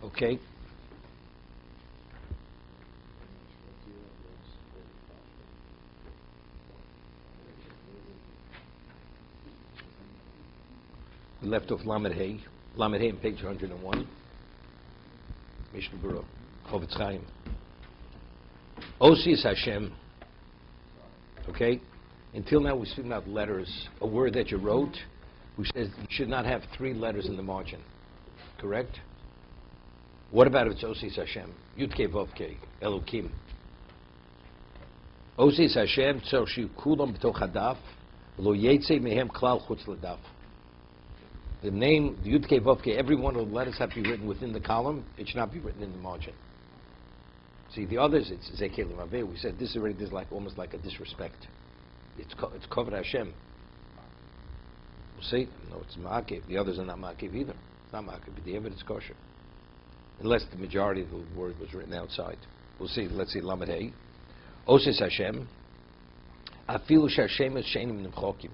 Okay. We left off Lamed Hey on page 101. Mishna Berura Tefillin. Osi is Hashem. Okay? Until now we speak about letters. A word that you wrote, we said you should not have 3 letters in the margin. Correct? What about if it's Osi is Hashem? Yud-Kei Vav-Kei, Elokim. Osi is Hashem, tzor shiu kulam b'toch hadaf, lo yetzei mehem klal chutz l'daf. The name, the Yud-Kei Vav-Kei, every one of the letters have to be written within the column. It should not be written in the margin. See, the others, it's Zekel Maveh. We said this already is like almost like a disrespect. It's covered Hashem. We'll see. No, it's Ma'akev. The others are not Ma'akev either. It's not Ma'akev, but the evidence is kosher. Unless the majority of the word was written outside. We'll see. Let's see. Lamed Hey. Osis Hashem. Afilu Hashem es she'enim nimchokim.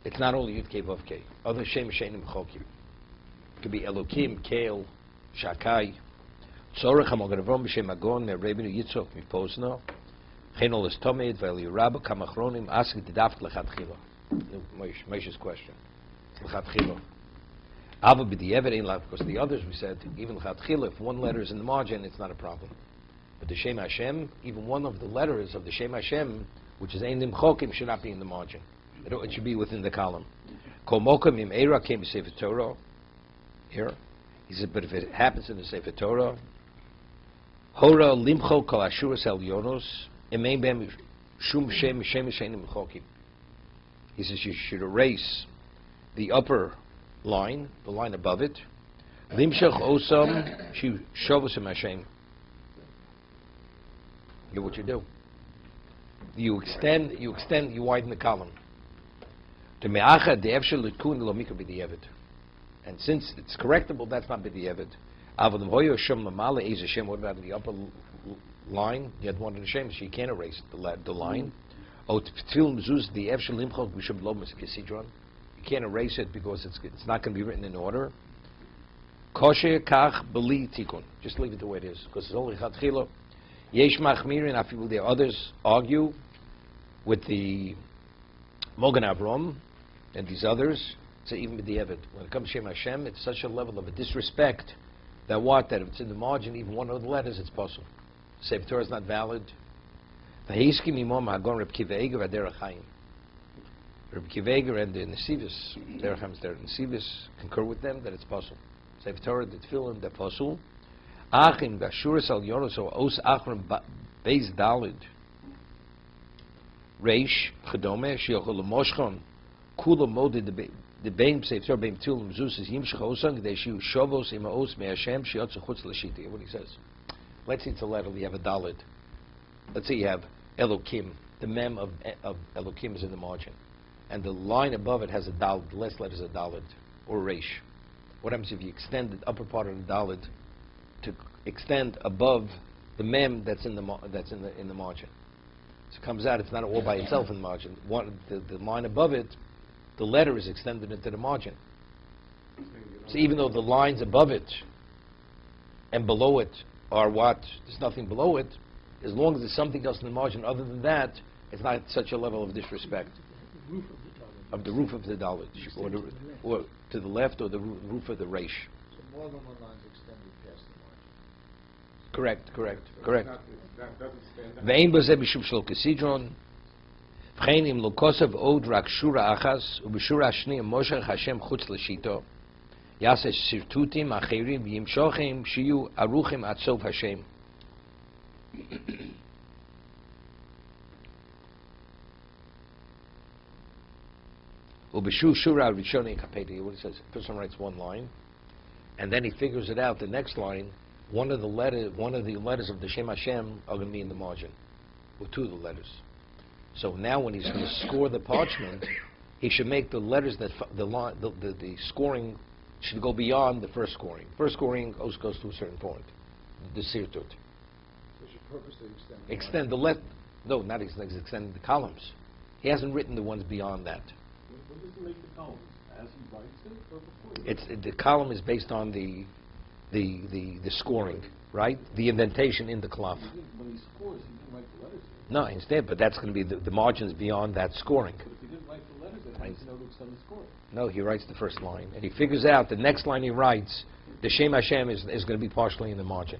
It's not only Yud-Kei Vav-Kei. Other Shem she'enim nimchokim. It could be Elokim, Kale, Shakai. Tzorech HaMogaravon b'Shem Agon me'Rebbeinu Yitzchok mipozno. Chenol es Tomid ve'Eli Rabba Kamachronim ask the Daft lechatchila. Moshe's question. Lechatchila. Ava b'di'evet ein lav, because the others we said even lechatchila, if one letter is in the margin, it's not a problem. But the Shem Hashem, even one of the letters of the Shem Hashem, which is ein nimchokim, should not be in the margin. It should be within the column. Kol mokem im eira came Sefer Torah. Here, he said, but if it happens in the Sefer Torah, hora limcho kol ashuras elyonos. He says you should erase the upper line, the line above it. Limshach osam shovosem Hashem. Here's what you do. You extend, you widen the column. And since it's correctable, that's not b'di'evet. What about the upper line? You had one in the Shem, so you can't erase the line. You can't erase it because it's not going to be written in order. Just leave it the way it is, because it's only chatchila. Yesh machmirin, there others argue with the Mogan Avram and these others. So even b'di'evet, when it comes to Shem Hashem, it's such a level of a disrespect that if it's in the margin, even one of the letters, it's possible. Sefer Torah is not valid. Reb Kiva Eger and the Nesivis, Derecham there, Nesivis concur with them that it's possible. Sefer Torah, the Tefillin, they're possible. Achim v'ashuras al yonos or os achrim beis dalid reish chedome sheyochol l'moshchon kula moded the beim Sefer Torah beim Tefillin mezuz is yimshach osang they shiu shovos ima os me Hashem sheyotz chutz l'shiti. What he says. Let's say it's a letter. You have a dalid. Let's say you have Elokim. The mem of Elokim is in the margin, and the line above it has a dalid. The last letter is a dalid or reish. What happens if you extend the upper part of the dalid to extend above the mem that's in the margin? So it comes out. It's not all by itself in the margin. The line above it, the letter is extended into the margin. So even though the lines above it and below it or there's nothing below it, as long as there's something else in the margin other than that, it's not such a level of disrespect. Of the roof of the dalit, or to the left, or the roof of the reish. So more than one line is extended past the margin. Correct. Ve'ein b'zeh b'shum shel kesidron, v'chein im lo kosev od rak shura achas, u'b'shura ashniya moshech Hashem chutz l'shito. Yasesh sirtutim acherim v'yimshochim shiyu aruchim at sof Hashem. Ubishu shura rishoni kapeti. What he says, a person writes one line, and then he figures it out. The next line, one of the letters of the Shem Hashem are going to be in the margin, or 2 of the letters. So now, when he's going to score the parchment, he should make the letters that the scoring should go beyond the first scoring. First scoring goes to a certain point, the sirtut. So you should purposely extend the No, not he's extending the columns. He hasn't written the ones beyond that. What does he make the columns? As he writes it, or before? The column is based on the scoring, right? The indentation in the cloth. When he scores, he didn't write the letters. No, I understand, but that's going to be the margins beyond that scoring. But if he didn't write the letters, then how does he know to extend the score? No, he writes the first line, and he figures out the next line he writes, the Shem Hashem is going to be partially in the margin.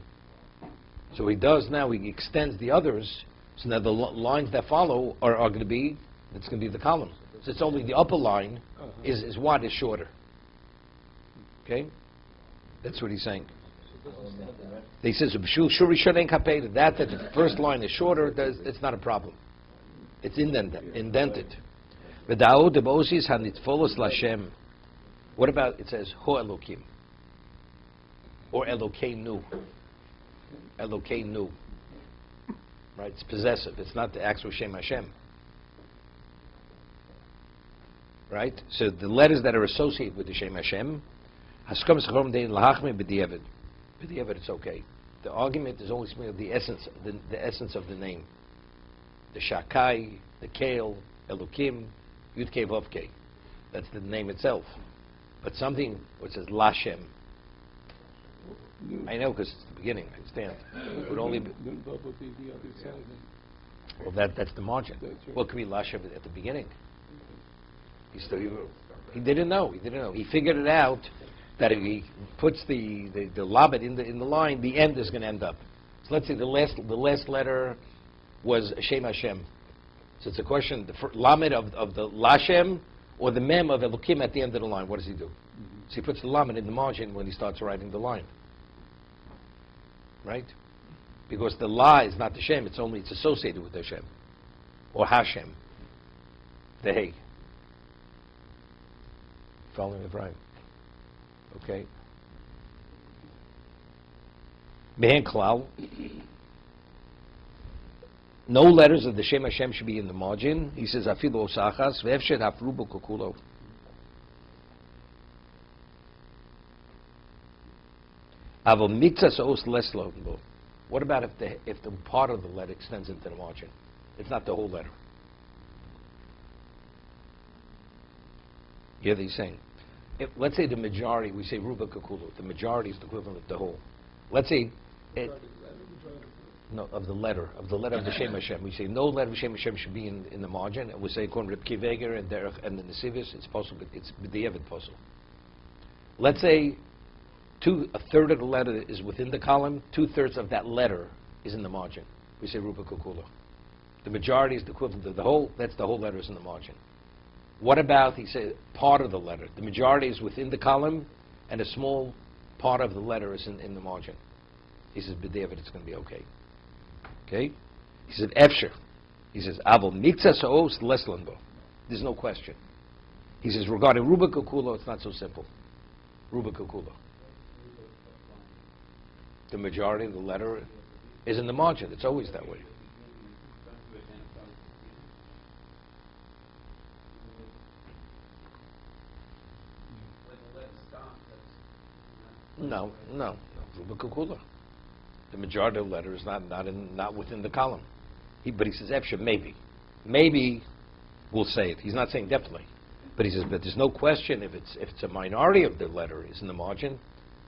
So he does now, he extends the others, so now the lines that follow are going to be, it's going to be the column. So it's only the upper line is what is shorter. Okay? That's what he's saying. He says, that the first line is shorter, it's not a problem. It's indented. What about, it says, Ho Elokim, or Elokeinu. Elokeinu. Right? It's possessive. It's not the actual Shem Hashem. Right? So the letters that are associated with the Shem Hashem, b'diavad, it's okay. The argument is always the essence of the name. The Shakai, the Kale, Elokim, Yud Kei Vav Kei. That's the name itself. But something which says Lashem. I know because it's the beginning. I understand. It would only be, well, that's the margin. What could be Lashem at the beginning? He didn't know. He figured it out that if he puts the labit in the line, the end is going to end up. So let's say the last letter was Shem Hashem. So it's a question: the lamed of the Lashem or the mem of Elokim at the end of the line. What does he do? So he puts the lamed in the margin when he starts writing the line. Right? Because the La is not the Shem; it's associated with the Shem or Hashem. The Hey. Following it right. Okay. Behen Klal. No letters of the Shem Hashem should be in the margin. He says, Afilu osachas ve'efshet hafrubu kukulo. Avo mitzas os leslo. What about if the part of the letter extends into the margin? It's not the whole letter. Yeah, he's saying. Let's say the majority, we say ruba kakulu. The majority is the equivalent of the whole. Let's say of the letter of the Shem Hashem. We say no letter of Shem Hashem should be in the margin. And we say according to Reb Kiveger and Derech and the Nesivis, it's possible. It's b'diavad possible. Let's say a third of the letter is within the column. 2/3 of that letter is in the margin. We say ruba kakulu. The majority is the equivalent of the whole. That's the whole letter is in the margin. What about, he said, part of the letter? The majority is within the column, and a small part of the letter is in the margin. He says, b'diavad, it's going to be okay. Okay? He says, efsher. He says, avol mikza sa'os leslanbo. There's no question. He says, regarding ruba kukulo, it's not so simple. Ruba kukulo. The majority of the letter is in the margin. It's always that way. No. Ruba kukula. The majority of the letter is not within the column. But he says efsha, maybe we'll say it. He's not saying definitely, but he says, but there's no question if it's a minority of the letter is in the margin.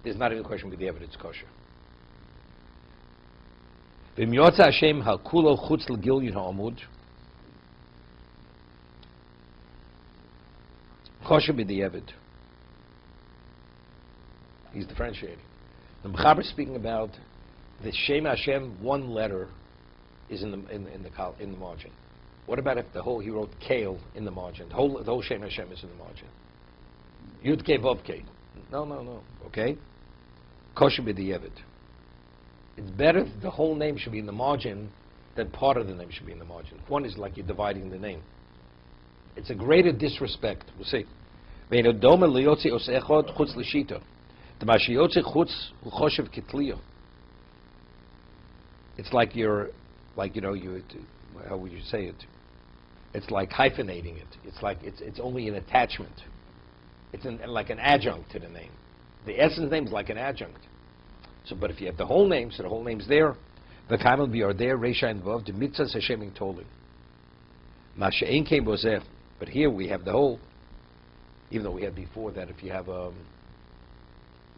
There's not even a question with the evidence kosher. V'miyotza Hashem hakulo chutz l'gilyon ha'amud. Kosher b'diavad. He's differentiating. The Mechaber is speaking about the Shem Hashem, one letter is in the margin. What about if he wrote Kale in the margin? The whole Shem Hashem is in the margin. Yud Kei Vav Kei. No. Okay? Kosher b'diavad. It's better if the whole name should be in the margin than part of the name should be in the margin. One is like you're dividing the name. It's a greater disrespect. We'll see. It's like how would you say it? It's like hyphenating it. It's like it's only an attachment. It's like an adjunct to the name. The essence name is like an adjunct. So, but if you have the whole name, so the whole name's there. The Kaimel be are there, Reisha and Vav, the mitzvahs Hasheming Tolim. Masha Ein Kein Bozeh. But here we have the whole, even though we had before that if you have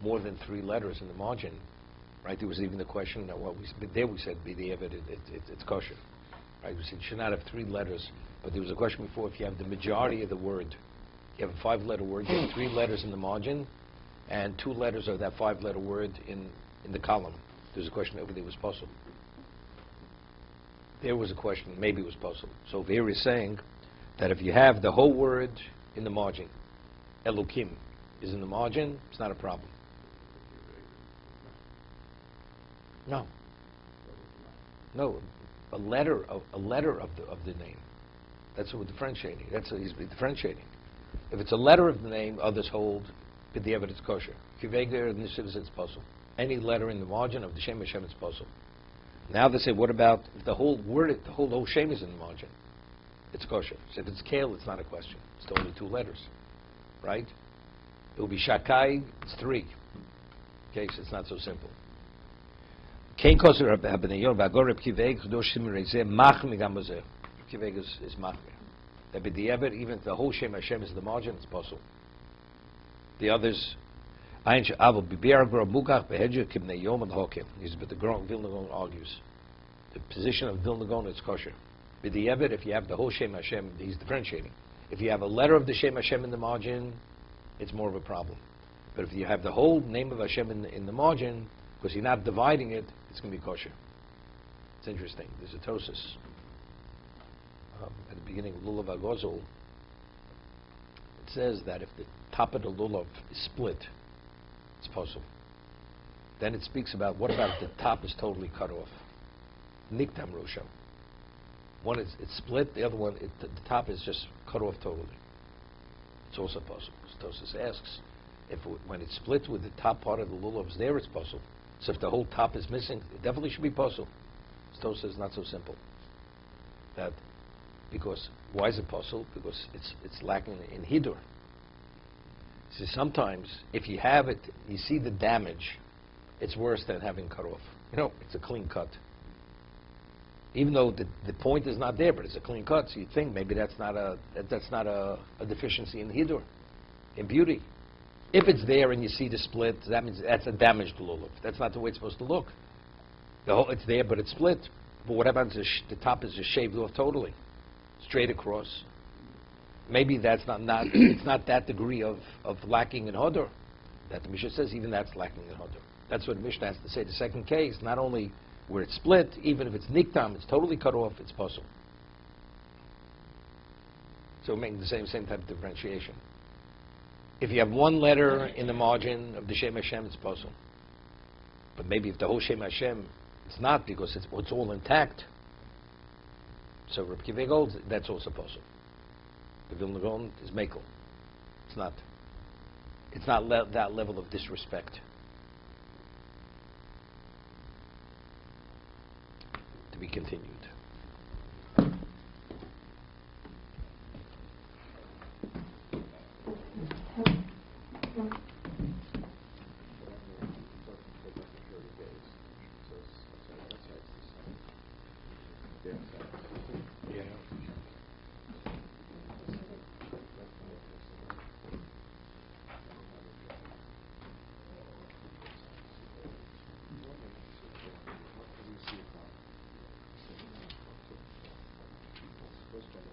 more than 3 letters in the margin, right? There was even the question that there we said b'diavad it's kosher, right? We said you should not have 3 letters, but there was a question before if you have the majority of the word, you have a 5-letter word, you have 3 letters in the margin, and 2 letters of that 5-letter word in the column. There's a question over there was possible. There was a question, maybe it was possible. So here is saying that if you have the whole word in the margin, Elokim is in the margin, it's not a problem. No, a letter of the name. That's what we're differentiating. He's differentiating. If it's a letter of the name, others hold b'diavad it's kosher. Kivegder and Nishivs it's possible. Any letter in the margin of the Shem Hashem it's possible. Now they say, what about if the whole word, the whole Shem is in the margin? It's kosher. So if it's Kale, it's not a question. It's only 2 letters, right? It will be Shakai, it's 3. Okay, so it's not so simple. Kein kosher habenayon v'agor Kiveg chdosh simrezeh mach migam bozeh. Kiveg is mach. That b'diavad, even if the whole Shem Hashem is the margin, it's possible. The others, Ayin she'avu b'bi'ar gor mugach behedger kibnei yom and hokim. But the Vilna Gaon argues the position of Vilna Gaon is kosher. B'diavad, if you have the whole Shem Hashem, he's differentiating. If you have a letter of the Shem Hashem in the margin, it's more of a problem. But if you have the whole name of Hashem in the margin, because you're not dividing it, it's going to be kosher. It's interesting. There's a Tosis at the beginning of Lulav Agozol. It says that if the top of the Lulav is split, it's possible. Then it speaks about what about if the top is totally cut off? Niktam Rosho. One is it's split, the other one the top is just cut off totally. It's also possible. Tosis asks when it's split with the top part of the lulav is there, it's possible. So if the whole top is missing, it definitely should be possible. Tosis is not so simple. That because why is it possible? Because it's lacking in hidur. See, sometimes if you have it, you see the damage. It's worse than having cut off. It's a clean cut. Even though the point is not there, but it's a clean cut, so you think maybe that's not a deficiency in hidur, in beauty. If it's there and you see the split, that means that's a damaged lulav. That's not the way it's supposed to look. It's there, but it's split. But what happens is the top is just shaved off totally, straight across. Maybe that's it's not that degree of lacking in hodor. That the Mishnah says even that's lacking in hodor. That's what the Mishnah has to say. The second case, not only where it's split, even if it's niktam, it's totally cut off, it's possible. So we're making the same type of differentiation. If you have one letter in the margin of the Shem Hashem, it's possible. But maybe if the whole Shem Hashem, it's not because it's all intact. So Reb Kiva holds that's also possible. The Vilna Gaon is mekel. It's not that level of disrespect. To be continued. Question.